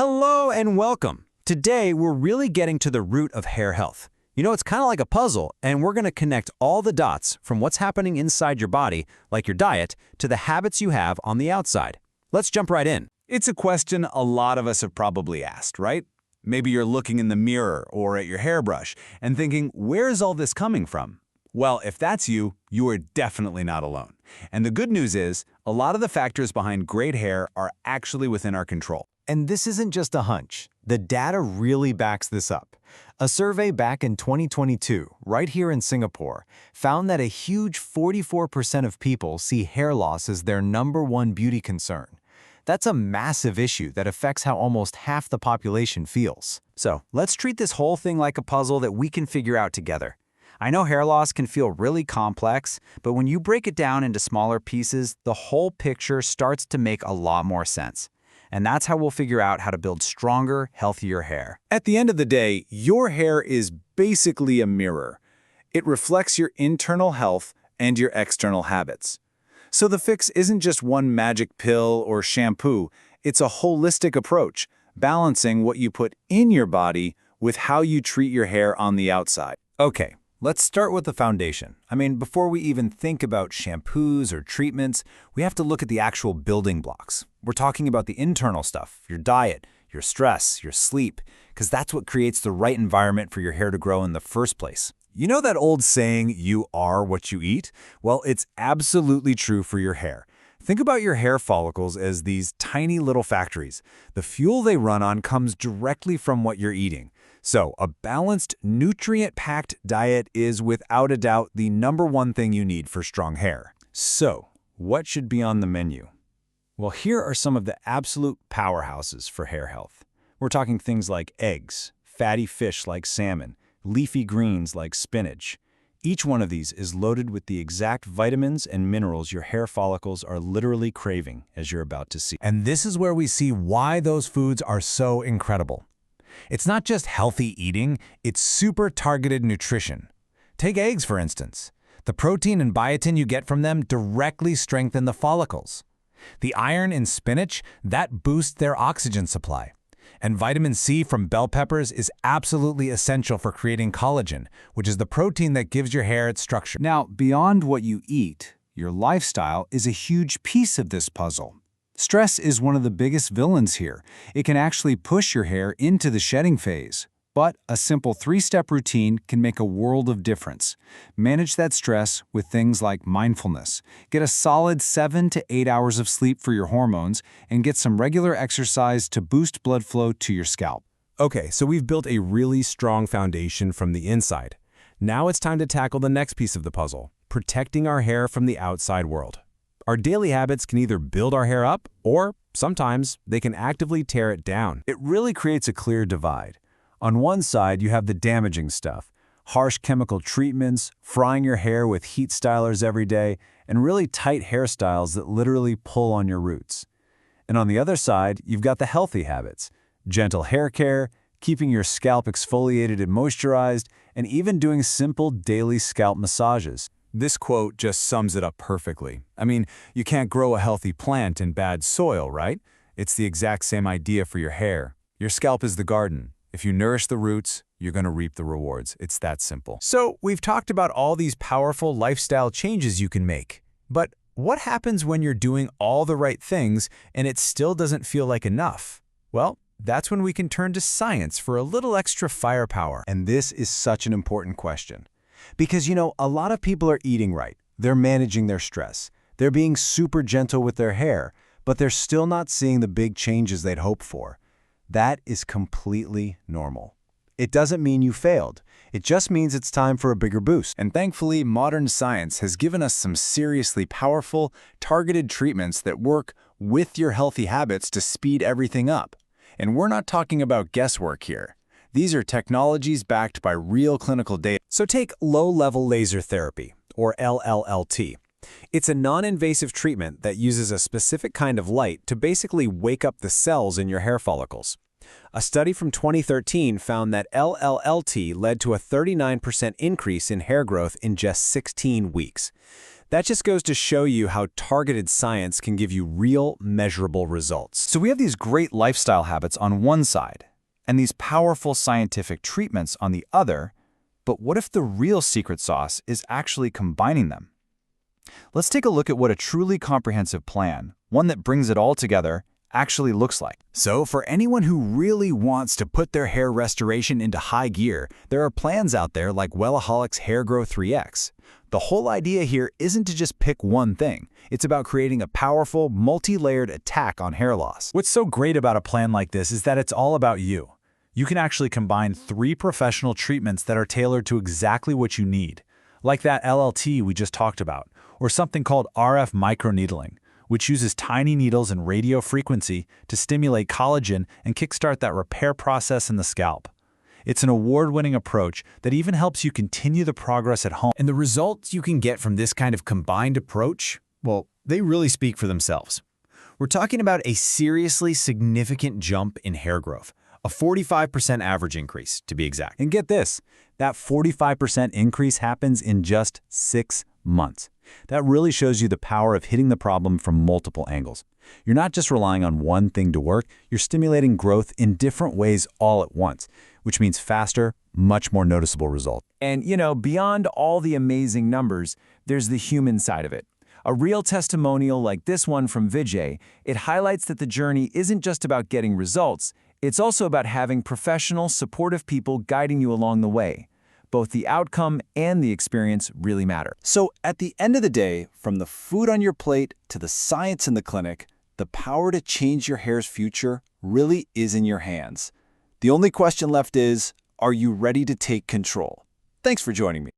Hello and welcome. Today, we're really getting to the root of hair health. You know, it's kind of like a puzzle, and we're going to connect all the dots from what's happening inside your body, like your diet, to the habits you have on the outside. Let's jump right in. It's a question a lot of us have probably asked, right? Maybe you're looking in the mirror or at your hairbrush and thinking, where's all this coming from? Well, if that's you, you are definitely not alone. And the good news is, a lot of the factors behind great hair are actually within our control. And this isn't just a hunch. The data really backs this up. A survey back in 2022, right here in Singapore, found that a huge 44% of people see hair loss as their #1 beauty concern. That's a massive issue that affects how almost half the population feels. So, let's treat this whole thing like a puzzle that we can figure out together. I know hair loss can feel really complex, but when you break it down into smaller pieces, the whole picture starts to make a lot more sense. And that's how we'll figure out how to build stronger, healthier hair. At the end of the day, your hair is basically a mirror. It reflects your internal health and your external habits. So the fix isn't just one magic pill or shampoo. It's a holistic approach, balancing what you put in your body with how you treat your hair on the outside. Okay, let's start with the foundation. Before we even think about shampoos or treatments, we have to look at the actual building blocks. We're talking about the internal stuff, your diet, your stress, your sleep, because that's what creates the right environment for your hair to grow in the first place. You know that old saying, you are what you eat? Well, it's absolutely true for your hair. Think about your hair follicles as these tiny little factories. The fuel they run on comes directly from what you're eating. So, a balanced, nutrient-packed diet is without a doubt the #1 thing you need for strong hair. So, what should be on the menu? Well, here are some of the absolute powerhouses for hair health. We're talking things like eggs, fatty fish like salmon, leafy greens like spinach. Each one of these is loaded with the exact vitamins and minerals your hair follicles are literally craving, as you're about to see. And this is where we see why those foods are so incredible. It's not just healthy eating, it's super targeted nutrition. Take eggs, for instance. The protein and biotin you get from them directly strengthen the follicles. The iron in spinach, that boosts their oxygen supply. And vitamin C from bell peppers is absolutely essential for creating collagen, which is the protein that gives your hair its structure. Now, beyond what you eat, your lifestyle is a huge piece of this puzzle. Stress is one of the biggest villains here. It can actually push your hair into the shedding phase. But a simple 3-step routine can make a world of difference. Manage that stress with things like mindfulness. Get a solid 7 to 8 hours of sleep for your hormones, and get some regular exercise to boost blood flow to your scalp. Okay, so we've built a really strong foundation from the inside. Now it's time to tackle the next piece of the puzzle, protecting our hair from the outside world. Our daily habits can either build our hair up, or sometimes they can actively tear it down. It really creates a clear divide. On one side, you have the damaging stuff, harsh chemical treatments, frying your hair with heat stylers every day, and really tight hairstyles that literally pull on your roots. And on the other side, you've got the healthy habits, gentle hair care, keeping your scalp exfoliated and moisturized, and even doing simple daily scalp massages. This quote just sums it up perfectly. You can't grow a healthy plant in bad soil, right? It's the exact same idea for your hair. Your scalp is the garden. If you nourish the roots, you're going to reap the rewards. It's that simple. So we've talked about all these powerful lifestyle changes you can make. But what happens when you're doing all the right things and it still doesn't feel like enough? Well, that's when we can turn to science for a little extra firepower. And this is such an important question. Because, a lot of people are eating right. They're managing their stress. They're being super gentle with their hair, but they're still not seeing the big changes they'd hoped for. That is completely normal. It doesn't mean you failed. It just means it's time for a bigger boost. And thankfully, modern science has given us some seriously powerful, targeted treatments that work with your healthy habits to speed everything up. And we're not talking about guesswork here. These are technologies backed by real clinical data. So take low-level laser therapy, or LLLT. It's a non-invasive treatment that uses a specific kind of light to basically wake up the cells in your hair follicles. A study from 2013 found that LLLT led to a 39% increase in hair growth in just 16 weeks. That just goes to show you how targeted science can give you real, measurable results. So we have these great lifestyle habits on one side, and these powerful scientific treatments on the other, but what if the real secret sauce is actually combining them? Let's take a look at what a truly comprehensive plan, one that brings it all together, actually looks like. So for anyone who really wants to put their hair restoration into high gear, there are plans out there like Wellaholic's HairGrow 3X. The whole idea here isn't to just pick one thing. It's about creating a powerful, multi-layered attack on hair loss. What's so great about a plan like this is that it's all about you. You can actually combine 3 professional treatments that are tailored to exactly what you need, like that LLT we just talked about, or something called RF microneedling, which uses tiny needles and radio frequency to stimulate collagen and kickstart that repair process in the scalp. It's an award-winning approach that even helps you continue the progress at home. And the results you can get from this kind of combined approach, well, they really speak for themselves. We're talking about a seriously significant jump in hair growth, a 45% average increase, to be exact. And get this, that 45% increase happens in just 6 months. That really shows you the power of hitting the problem from multiple angles. You're not just relying on one thing to work, you're stimulating growth in different ways all at once, which means faster, much more noticeable results. And, beyond all the amazing numbers, there's the human side of it. A real testimonial like this one from Vijay, it highlights that the journey isn't just about getting results, it's also about having professional, supportive people guiding you along the way. Both the outcome and the experience really matter. So at the end of the day, from the food on your plate to the science in the clinic, the power to change your hair's future really is in your hands. The only question left is, are you ready to take control? Thanks for joining me.